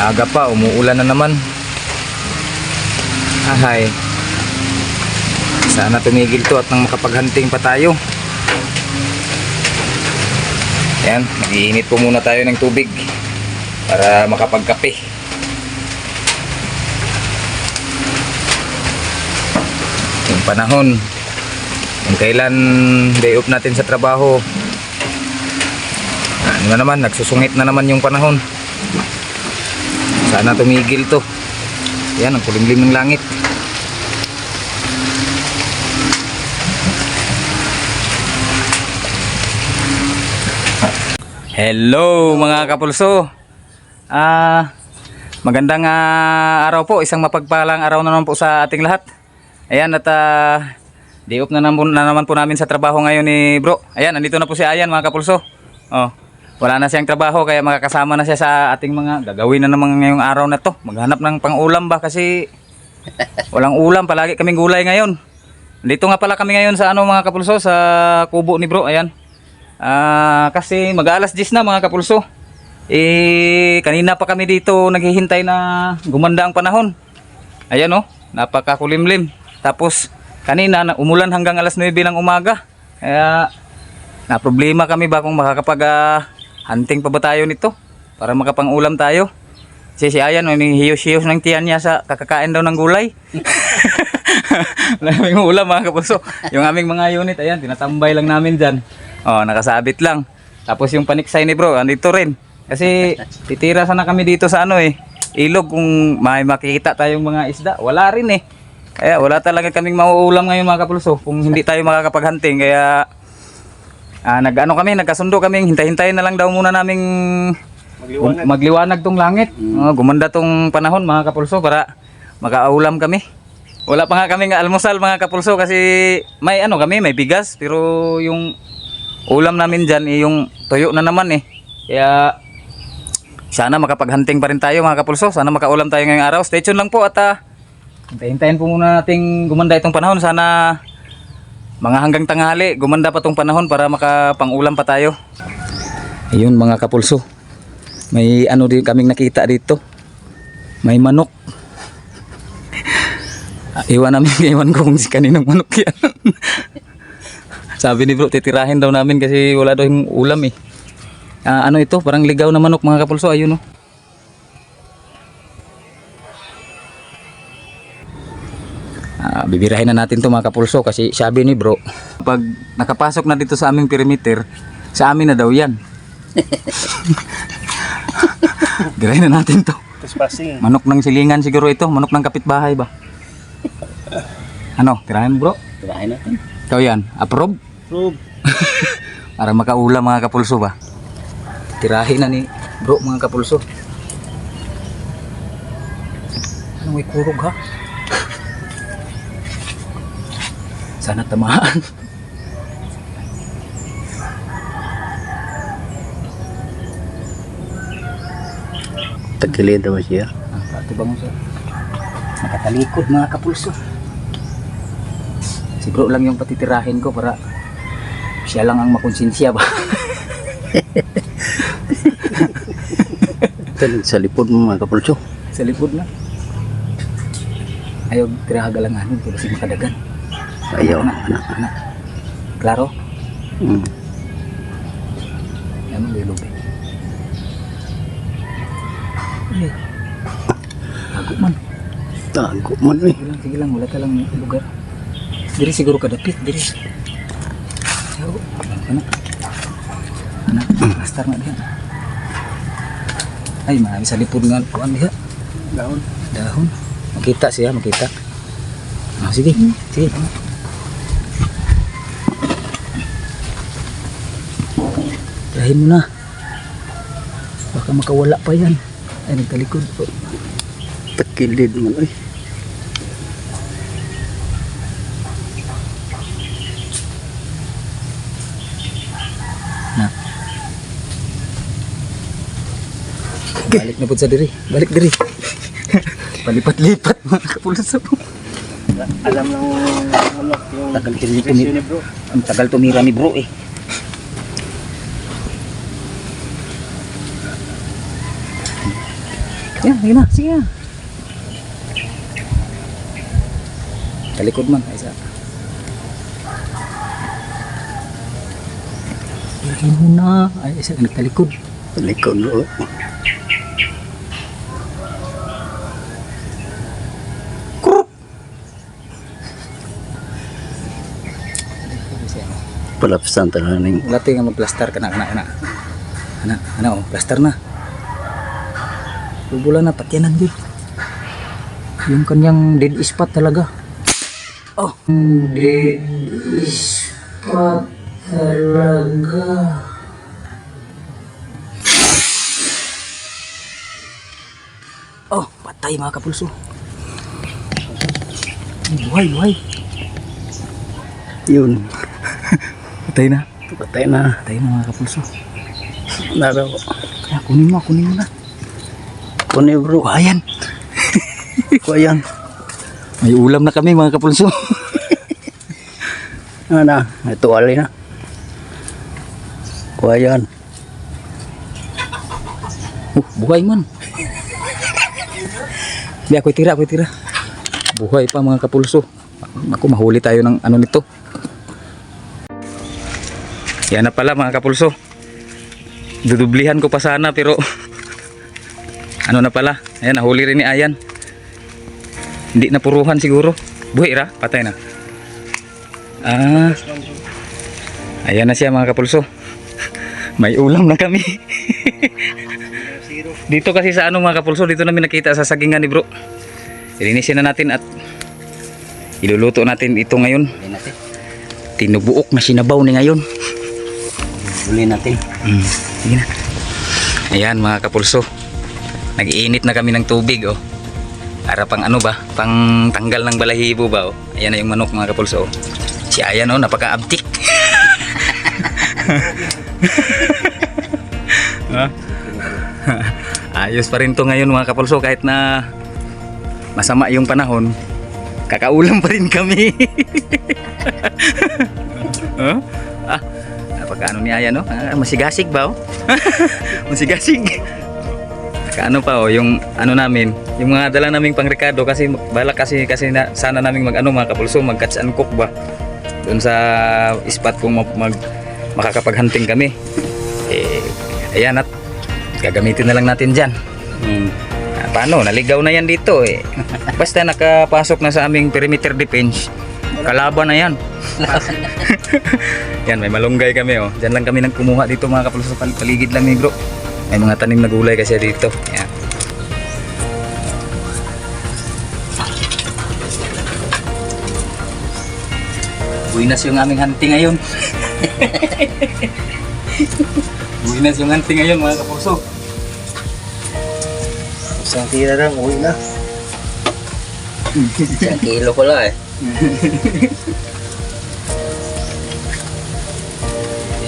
Aga pa, umuulan na naman. Ahay. Sana tumigil to at nang makapaghunting pa tayo. Ayan, mag-iinit po muna tayo ng tubig para makapagkape. Yung panahon, kung kailan day off natin sa trabaho, ano na naman, nagsusungit na naman yung panahon. Sana tumigil to. Yan, ang kulimlim ng langit. Hello mga kapulso. Magandang araw po. Isang mapagpalang araw na naman po sa ating lahat. Ayan, at day off na naman po namin sa trabaho ngayon ni bro. Ayan, nandito na po si Ayan mga kapulso. Oh, wala na siyang trabaho kaya makakasama na siya sa ating mga gagawin na naman ngayong araw na to. Maghanap ng pang-ulam ba kasi walang ulam, palagi kaming gulay ngayon. Dito nga pala kami ngayon sa mga kapulso, sa kubo ni bro. Ayan. Kasi mag-alas 10 na mga kapulso. Kanina pa kami dito naghihintay na gumanda ang panahon. Ayan oh, napakakulimlim. Tapos kanina umulan hanggang alas 9 ng umaga. Kaya na problema kami ba kung makakapag hunting pa ba tayo nito para makapang-ulam tayo. Si Ayan may hiyos-hiyos ng tiyan niya sa kakakain daw ng gulay. Naming ulam mga kapulso. Yung aming mga unit, ayan, tinatambay lang namin dyan. Oh, nakasabit lang. Tapos yung paniksay ni bro, andito rin. Kasi titira sana kami dito sa ilog kung may makikita tayong mga isda. Wala rin eh. Kaya wala talaga kaming mauulam ngayon mga kapulso kung hindi tayo makakapag-hunting. Kaya nagkasundo kami, hintay-hintay na lang daw muna naming magliwanag tong langit. Gumanda tong panahon mga kapulso para makaulam kami. Wala pa nga kaming almusal mga kapulso kasi may may bigas, pero yung ulam namin dyan yung tuyo na naman eh. Kaya sana makapag-hunting pa rin tayo mga kapulso. Sana makaulam tayo ngayong araw. Stay tuned lang po at hintayin po muna nating gumanda itong panahon. Sana mga hanggang tanghali gumanda pa tong panahon para makapang-ulam pa tayo. Ayun mga kapulso, may din kaming nakita dito. May manok. Iwan kung si kaninong manok yan. Sabi ni bro, titirahin daw namin kasi wala daw yung ulam eh. Ito, parang ligaw na manok mga kapulso. Ayun oh. Bibirahin na natin to mga kapulso kasi sabi ni bro, pag nakapasok na dito sa aming perimeter, sa amin na daw yan. Birahin na natin to. Manok ng silingan siguro ito, manok ng kapitbahay ba? Tirahin bro? Tirahin natin. Ikaw yan, approve? Approve. Para makaulam mga kapulso ba? Tirahin na ni bro mga kapulso. May kurog ha? Sana tamaan. Tagilid daw siya. Diba mo siya? Nakatalikod mga kapulso. Si bro lang yung patitirahin ko para siya lang ang makonsensya ba? Sa lipod mo mga kapulso. Sa lipod na. Ayaw tirahagalanganin pero si makadagan. Ayaw. Anak. Klaro? Yan mo lulog eh. Tago man eh. Sige lang, wala ka lang lugar. Diri siguro kadapit, diri. Anak, astar na diyan. Ay, marami sa lipod nga kuan diha. Dahon. Makita siya, makita. Sige. Tirahin mo na. Baka makawala pa yan. Ay, nagtalikod po. Tagilid man eh. Balik na po sa diri. Balik diri. Palipat-lipat mga kapulso. Alam lang yung tagal tumira ni bro eh. Yan, sige na, sige na. Talikod man, isa. Lagi mo na. Ay, isa ka nagtalikod. Likod mo. Kuruk! Palapsan talaga ning. Wala tayo nga mag-plaster ka na. Ano, plaster na. Bubula na, patyanan din. Yung kanyang dead spot talaga. Oh, dead spot talaga. Oh, patay mga kapulso. Buhay. Yun. Patay na. Patay na. Patay na mga kapulso. Naraw. Kaya kunin mo na. Kunin bro. Ayan. Kuyan. May ulam na kami mga kapulso. Ano, ito ali na. Kuyan. Buhay man. Di ako'y tira. Buhay pa mga kapulso. Ako, mahuli tayo ng ano nito. Yan na pala mga kapulso. Dudublihan ko pa sana pero ano na pala. Ayan, nahuli rin ni Ayan. Hindi napuruhan siguro. Buhay ra, patay na. Ayan na siya mga kapulso. May ulam na kami. Dito kasi sa ano mga kapulso, dito namin nakita sa sagingan ni bro. Ilinisin na natin at iluluto natin ito ngayon. Tinubuok na sinabaw ni ngayon. Uli natin. Sige na. Ayan mga kapulso. Nag-iinit na kami ng tubig oh. Para pang ano ba? Pang tanggal ng balahibo ba oh. Ayan na yung manok mga kapulso oh. Si Ayan oh, napaka-abtik. Ayos pa rin to ngayon mga kapulso kahit na masama yung panahon. Kakaulam pa rin kami. Huh? Napaka ano ni Ayan no? Masigasig ba oh? Masigasig. Kaano pa oh, yung ano namin, yung mga dala naming pangrekado kasi balak kasi na, sana naming mag ano mga kapulso, mag catch and cook ba. Doon sa spot kung makakapag-hunting kami. Ayan at gagamitin na lang natin diyan. Paano? Naligaw na yan dito eh. Basta nakapasok na sa aming perimeter defense, kalaban na yan. Yan, may malunggay kami oh. Diyan lang kami nang kumuha dito mga kapulso, paligid lang ni bro. May mga tanim na gulay kasi dito. Yan. Buinas yung aming hunting ngayon. Buinas yung hunting ngayon mga kapulso. Isang tira lang, uwi na. 1 kilo pala eh.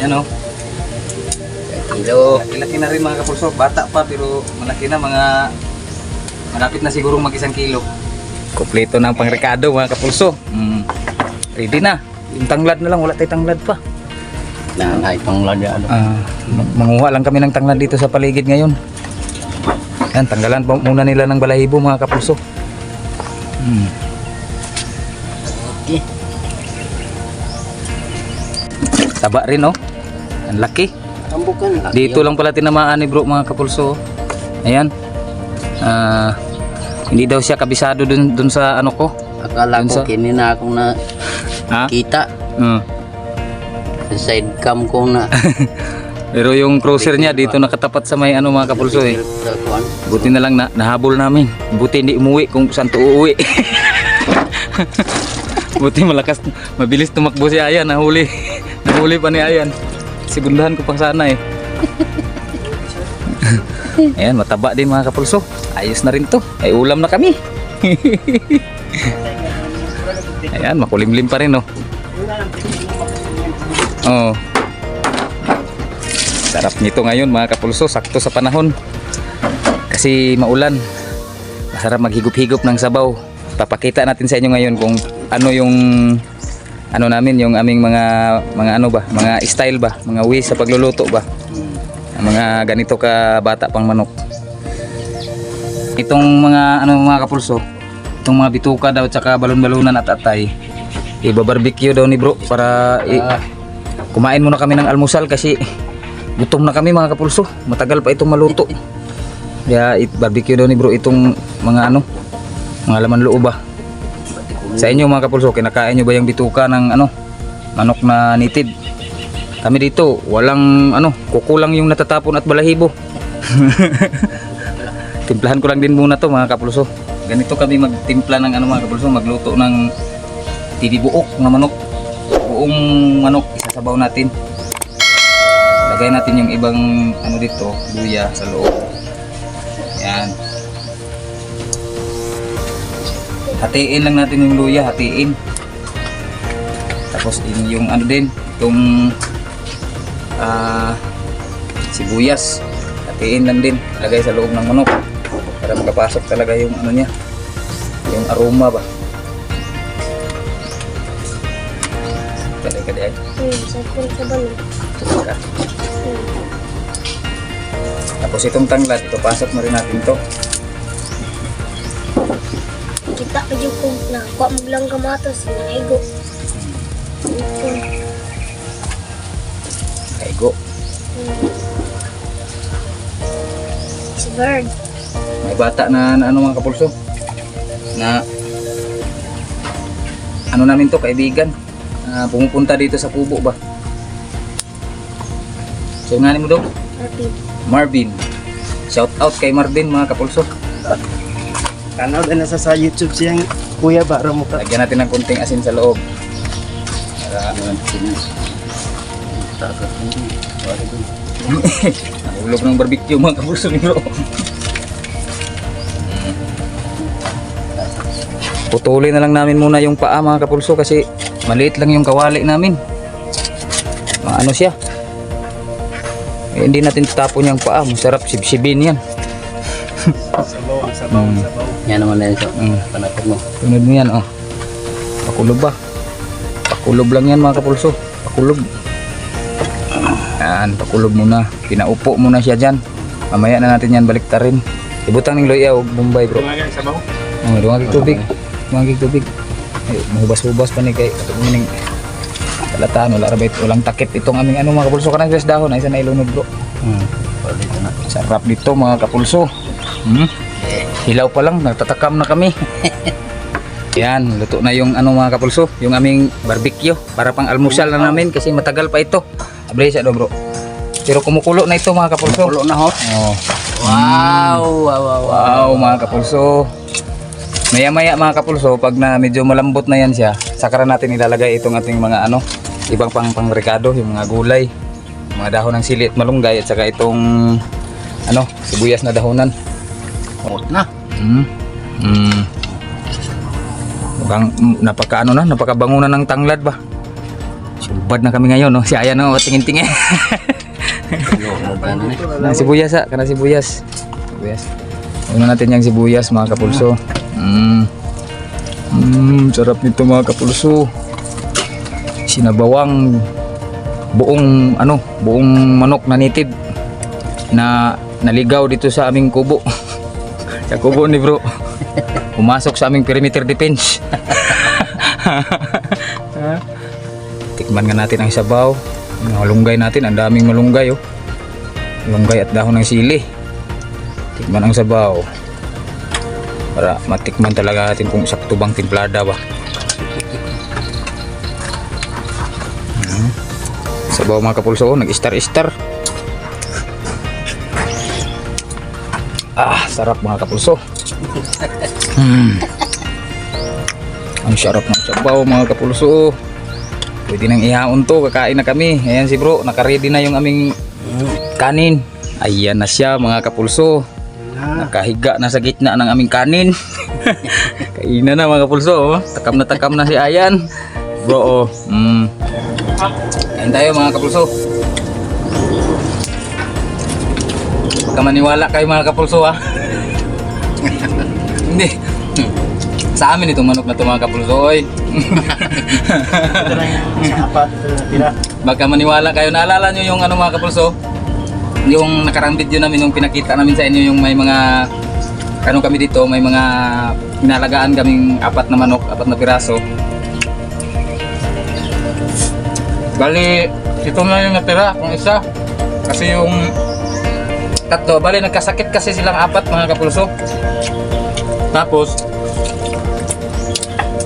Yan o. 1 kilo. Laki-laki na rin mga kapulso. Bata pa pero malaki na, mga malapit na siguro mag 1 kilo. Kompleto ng pangrekado mga kapulso. Ready na. Yung tanglad na lang, wala tayong tanglad pa. Nanay pang lada ano. Manguha lang kami ng tanglad dito sa paligid ngayon. Yan, tanggalan pa muna nila ng balahibo mga kapulso. Okay. Taba rin oh. Ang laki. Tambukan. Dito lang pala tinamaan ni bro mga kapulso. Ayan. Hindi daw siya kabisado dun sa ano ko. Akala Dun ko sa- kini na akong na Ha? kita. Sa side cam ko na. Pero yung cruiser niya dito nakatapat sa may ano mga kapulso eh. Sa kuwan. Buti na lang nahabol namin. Buti hindi umuwi kung saan to uuwi. Buti malakas, mabilis tumakbo si Ayan. Nahuli pa ni Ayan. Sigundahan ko pa sana eh. Ayan, mataba din mga kapulso. Ayos na rin to. Ay ulam na kami. Ayan, makulimlim pa rin oh. Oh. Sarap nito ngayon mga kapulso, sakto sa panahon. Kasi maulan. Masarap maghigop-higop ng sabaw. Papakita natin sa inyo ngayon kung ano yung ano namin, yung aming mga ano ba, mga style ba, mga ways sa pagluluto ba. Ang mga ganito ka bata pang manok. Itong mga ano mga kapulso, itong mga bituka daw at saka balon-balunan at atay, ibabarbecue daw ni bro para kumain muna kami ng almusal kasi gutom na kami mga kapulso. Matagal pa itong maluto. Kaya barbecue daw ni bro itong mga ano, mga laman loob ba. Sa inyo mga kapulso, kinakain nyo ba yung bituka ng ano, manok na native? Kami dito, walang ano, kukulang yung natatapon at balahibo. Timplahan ko lang din muna to mga kapulso. Ganito kami magtimpla ng ano mga kapulso, magluto ng tinibuok na manok. Buong manok, isasabaw natin. Lagay natin yung ibang ano dito, luya sa loob. Yan. Hatiin lang natin yung luya, hatiin. Tapos yung ano din, itong sibuyas, hatiin lang din, lagay sa loob ng manok para makapasok talaga yung ano niya, yung aroma ba. Kada-kada ay. Tapos itong tanglad, ipapasok na rin natin to. Kita ka dyan kung nakuha mo lang kamatos, naigo. Kaigo. Si Bird. May bata na ano mga kapulso, na ano namin to, kaibigan, pumupunta dito sa kubo ba. So nga mo daw? Marvin. Shout out kay Marvin mga kapulso. Kanaw na nasa sa YouTube siyang Kuya Baro mo ka. Lagyan natin ng kunting asin sa loob. Para nahulog ng barbecue mga kapulso ni bro. Putulin na lang namin muna yung paa mga kapulso kasi maliit lang yung kawali namin. Ano siya? Hindi natin tapon yung paa, masarap sibsibin yan. Sabaw, sabaw, sabaw. Yan naman na ito. Panapin mo. Tunod mo yan, oh. Pakulob ba? Pakulob lang yan mga kapulso. Pakulob. Yan, pakulob muna. Pinaupo muna siya dyan. Mamaya na natin yan baliktarin. Ibutang ng loya o Bombay bro. Tumagal sabaw. Oh, dumagig tubig. Dumagig tubig. Ay, mahubas-hubas pa ni kay katumining kalataan. Wala rabay. Walang takip itong aming ano mga kapulso. Kanang gas dahon. Ay, isa na ilunod bro. Dito na. Sarap dito mga kapulso. Hilaw pa lang, nagtatakam na kami. Yan, luto na yung ano mga kapulso, yung aming barbecue para pang almusal na namin kasi matagal pa ito. Abre siya do bro. Pero kumukulo na ito mga kapulso. Kulo na ho. Oh. Wow, wow, wow, Wow mga kapulso. Maya-maya mga kapulso, pag na medyo malambot na yan siya, saka natin ilalagay itong ating mga ano, ibang pang-rekado, yung mga gulay, mga dahon ng sili at malunggay at saka itong ano, sibuyas na dahonan. na. Mukhang napaka ano na, napakabangunan ng tanglad ba. Subad na kami ngayon, no? Si Ayan, no? Tingin-tingin. Kanang sibuyas, ha? Kanang sibuyas. Sibuyas. Una natin yung sibuyas, mga kapulso. Sarap nito, mga kapulso. Sinabawang buong, ano, buong manok na native na naligaw dito sa aming kubo. Sa kubo ni bro. Pumasok sa aming perimeter defense. Tikman nga natin ang sabaw. Ang malunggay natin, ang daming malunggay oh. Malunggay at dahon ng sili. Tikman ang sabaw. Para matikman talaga natin kung sakto bang timplada ba. Sabaw mga kapulso, nag-star-star. Sarap mga kapulso. Ang sarap ng sabaw mga kapulso. Pwede nang ihaon to, kakain na kami. Ayan si bro, nakaready na yung aming kanin. Ayan na siya mga kapulso. Nakahiga na sa gitna ng aming kanin. Kainan na mga kapulso. Takam na si Ayan. Bro, kain tayo mga kapulso. Baka maniwala kayo mga kapulso ha. Hindi. Sa amin itong manok na ito mga kapulso. Oy. Ito lang yung sa apat, ito lang tira. Baka maniwala kayo. Naalala nyo yung ano mga kapulso? Yung nakarang video namin, yung pinakita namin sa inyo yung may mga ano kami dito, may mga inalagaan kaming 4 na manok, 4 na piraso. Bali, ito na yung natira, kung isa. Kasi yung 3, bali nagkasakit kasi silang 4 mga kapulso. Tapos,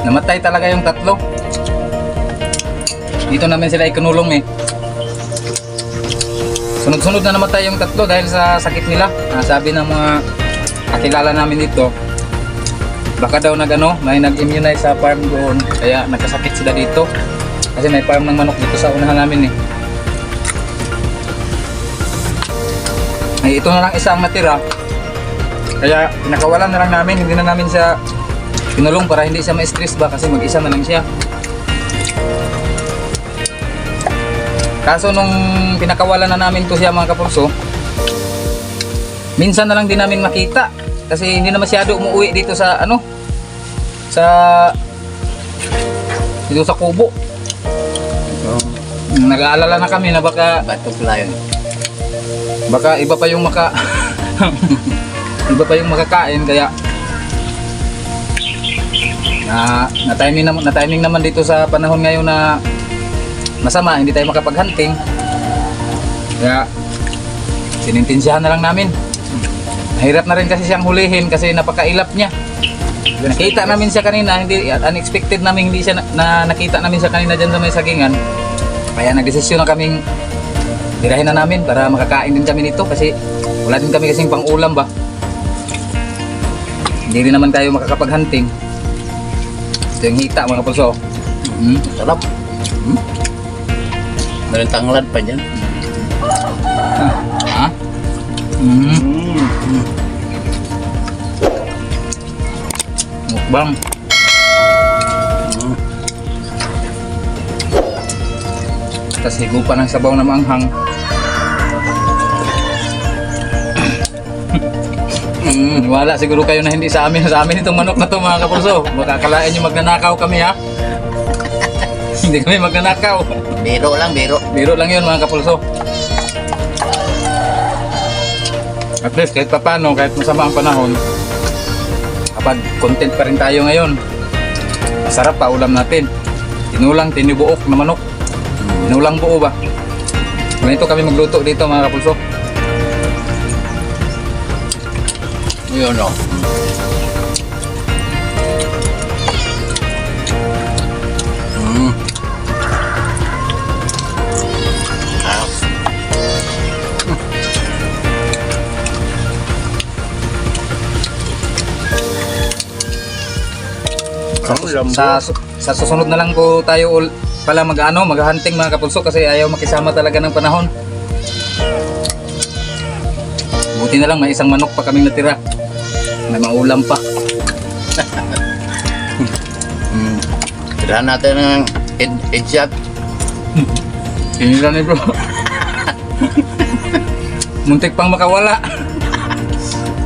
namatay talaga yung 3. Dito namin sila ikinulong eh. Sunod-sunod na namatay yung 3 dahil sa sakit nila. Sabi ng mga kakilala namin dito, baka daw may nag-immunize sa farm doon, kaya nagkasakit sila dito. Kasi may farm ng manok dito sa unahan namin eh. Ay, ito na lang isa ang natira. Kaya pinakawalan na lang namin, hindi na namin siya pinulong para hindi siya ma-stress ba kasi mag-isa na lang siya. Kaso nung pinakawalan na namin to siya mga kapulso, minsan na lang din namin makita kasi hindi na masyado umuwi dito sa dito sa kubo. Nag-aalala na kami na baka Butterfly. iba pa yung iba pa yung makakain, kaya na timing naman dito sa panahon ngayon na masama, hindi tayo makapag-hunting, kaya sinintensyahan na lang namin. Mahirap na rin kasi siyang hulihin kasi napakailap niya. Nakita namin siya kanina, hindi unexpected namin, hindi siya nakita namin siya kanina dyan sa may sagingan. Kaya nagdesisyon na kaming tirahin na namin para makakain din kami nito kasi wala din kami kasing pang-ulam ba. Hindi rin naman tayo makakapag-hunting. Ito yung hita mga kapulso. Sarap. Meron tanglad pa dyan. Ha? Mukbang. Tapos higupan ng sabaw na maanghang. Wala siguro kayo na hindi sa amin itong manok na to mga kapulso. Baka akalain nyo magnanakaw kami ha. Hindi kami magnanakaw. Biro lang, biro. Biro lang yun mga kapulso. At least kahit papano, kahit masama ang panahon, kapag content pa rin tayo ngayon, masarap pa ulam natin. Tinulang, tinubuok na manok. Tinulang buo ba? Ganito kami magluto dito mga kapulso. Yun o. Sa susunod na lang po tayo pala mag-hunting mga kapulso kasi ayaw makisama talaga ng panahon. Buti na lang may isang manok pa kaming natira. May maulam pa. Tirahan natin ng headshot. Sinila ni bro. Muntik pang makawala.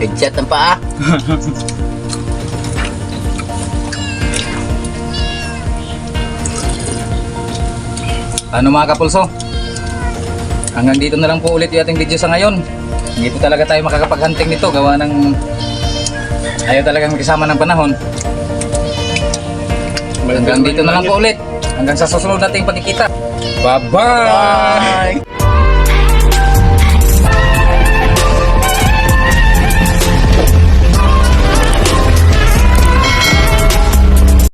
Headshot ng paa. Ano mga kapulso? Hanggang dito na lang po ulit yung ating video sa ngayon. Hindi po talaga tayo makakapag-hunting nito gawa ng ayaw talagang makisama ng panahon. Hanggang dito na lang po ulit. Hanggang sa susunod nating pagkikita. Bye-bye! Bye!